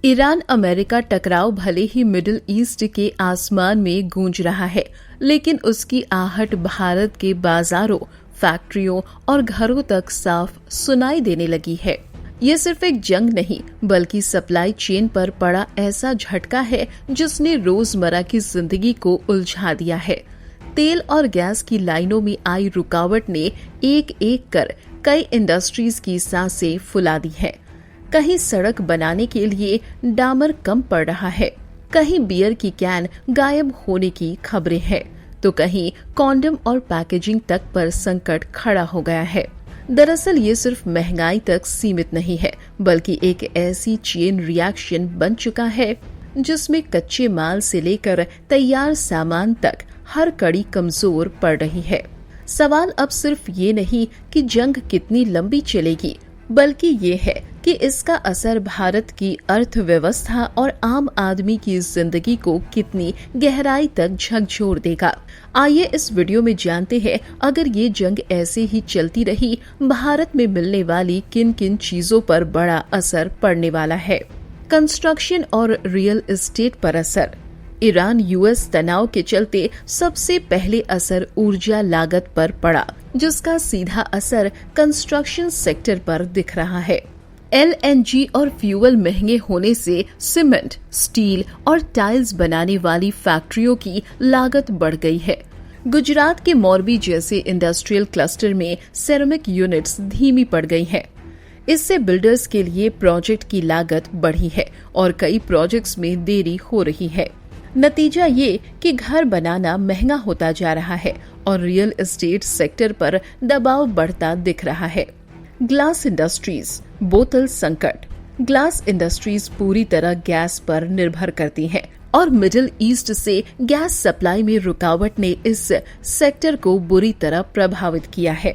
Iran America टकराव भले ही middle east के आसमान में गूंज रहा है, लेकिन उसकी आहट भारत के बाजारों, फैक्ट्रियों और घरों तक साफ सुनाई देने लगी है। ये सिर्फ एक जंग नहीं, बल्कि सप्लाई चेन पर पड़ा ऐसा झटका है जिसने रोजमर्रा की जिंदगी को उलझा दिया है। तेल और गैस की लाइनों में आई रुकावट ने एक एक कर कई इंडस्ट्रीज की सांसें फुला दी है। कहीं सड़क बनाने के लिए डामर कम पड़ रहा है, कहीं बियर की कैन गायब होने की खबरें हैं, तो कहीं कॉन्डम और पैकेजिंग तक पर संकट खड़ा हो गया है। दरअसल ये सिर्फ महंगाई तक सीमित नहीं है, बल्कि एक ऐसी चेन रिएक्शन बन चुका है जिसमें कच्चे माल से लेकर तैयार सामान तक हर कड़ी कमजोर पड़ रही है। सवाल अब सिर्फ ये नहीं कि जंग कितनी लंबी चलेगी, बल्कि ये है कि इसका असर भारत की अर्थव्यवस्था और आम आदमी की जिंदगी को कितनी गहराई तक झकझोर देगा। आइए इस वीडियो में जानते हैं, अगर ये जंग ऐसे ही चलती रही, भारत में मिलने वाली किन किन चीजों पर बड़ा असर पड़ने वाला है। कंस्ट्रक्शन और रियल एस्टेट पर असर। ईरान यूएस तनाव के चलते सबसे पहले असर ऊर्जा लागत पर पड़ा, जिसका सीधा असर कंस्ट्रक्शन सेक्टर पर दिख रहा है। एलएनजी और फ्यूल महंगे होने से सीमेंट, स्टील और टाइल्स बनाने वाली फैक्ट्रियों की लागत बढ़ गई है। गुजरात के मोरबी जैसे इंडस्ट्रियल क्लस्टर में सेरेमिक यूनिट्स धीमी पड़ गई हैं। इससे बिल्डर्स के लिए प्रोजेक्ट की लागत बढ़ी है और कई प्रोजेक्ट्स में देरी हो रही है। नतीजा ये कि घर बनाना महंगा होता जा रहा है और रियल एस्टेट सेक्टर पर दबाव बढ़ता दिख रहा है। ग्लास इंडस्ट्रीज, बोतल संकट। ग्लास इंडस्ट्रीज पूरी तरह गैस पर निर्भर करती हैं और मिडिल ईस्ट से गैस सप्लाई में रुकावट ने इस सेक्टर को बुरी तरह प्रभावित किया है।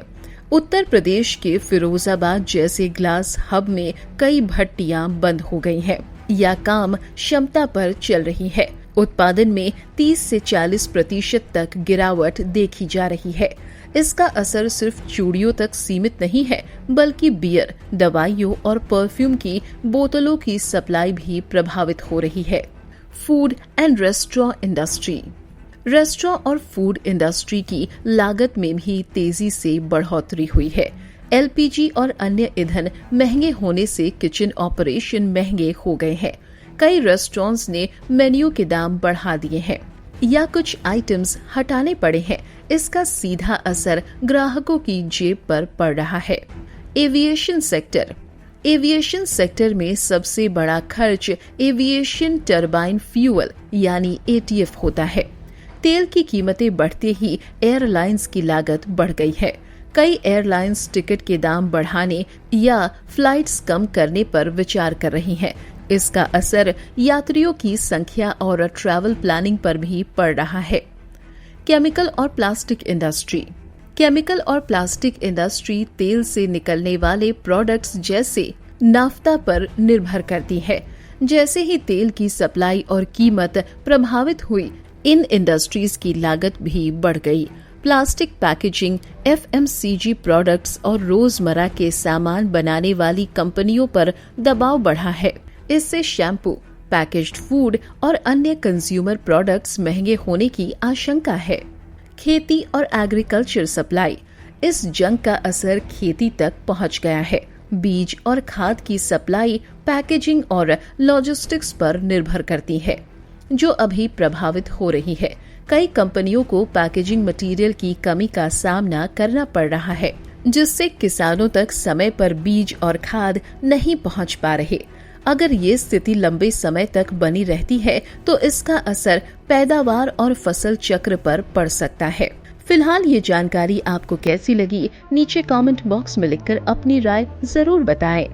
उत्तर प्रदेश के फिरोजाबाद जैसे ग्लास हब में कई भट्टियां बंद हो गई हैं या काम क्षमता पर चल रही है। उत्पादन में 30 से 40% तक गिरावट देखी जा रही है। इसका असर सिर्फ चूड़ियों तक सीमित नहीं है, बल्कि बियर, दवाइयों और परफ्यूम की बोतलों की सप्लाई भी प्रभावित हो रही है। Food and restaurant industry. Restaurant और फूड इंडस्ट्री की लागत में भी तेजी से बढ़ोतरी हुई है। एलपीजी और अन्य ईंधन महंगे होने से किचन ऑपरेशन महंगे हो गए हैं। कई रेस्टोरेंट्स ने मेन्यू के दाम बढ़ा दिए हैं या कुछ आइटम्स हटाने पड़े हैं। इसका सीधा असर ग्राहकों की जेब पर पड़ रहा है। Aviation sector. एविएशन सेक्टर में सबसे बड़ा खर्च एविएशन टरबाइन फ्यूल यानी एटीएफ होता है। तेल की कीमतें बढ़ते ही एयरलाइंस की लागत बढ़ गई है। कई एयरलाइंस टिकट के दाम बढ़ाने या फ्लाइट्स कम करने पर विचार कर रही हैं। इसका असर यात्रियों की संख्या और ट्रैवल प्लानिंग पर भी पड़ रहा है। केमिकल और प्लास्टिक इंडस्ट्री। केमिकल और प्लास्टिक इंडस्ट्री तेल से निकलने वाले प्रोडक्ट्स जैसे नाफ्ता पर निर्भर करती है। जैसे ही तेल की सप्लाई और कीमत प्रभावित हुई, इन इंडस्ट्रीज की लागत भी बढ़ गई। प्लास्टिक पैकेजिंग, एफएमसीजी प्रोडक्ट्स और रोजमर्रा के सामान बनाने वाली कंपनियों पर दबाव बढ़ा है। इससे शैम्पू, पैकेज्ड फूड और अन्य कंज्यूमर प्रोडक्ट्स महंगे होने की आशंका है। खेती और एग्रीकल्चर सप्लाई। इस जंग का असर खेती तक पहुंच गया है। बीज और खाद की सप्लाई पैकेजिंग और लॉजिस्टिक्स पर निर्भर करती है, जो अभी प्रभावित हो रही है। कई कंपनियों को पैकेजिंग मटेरियल की कमी का सामना करना पड़ रहा है, जिससे किसानों तक समय पर बीज और खाद नहीं पहुंच पा रहे। अगर ये स्थिति लंबे समय तक बनी रहती है तो इसका असर पैदावार और फसल चक्र पर पड़ सकता है। फिलहाल ये जानकारी आपको कैसी लगी, नीचे कमेंट बॉक्स में लिखकर अपनी राय जरूर बताएं।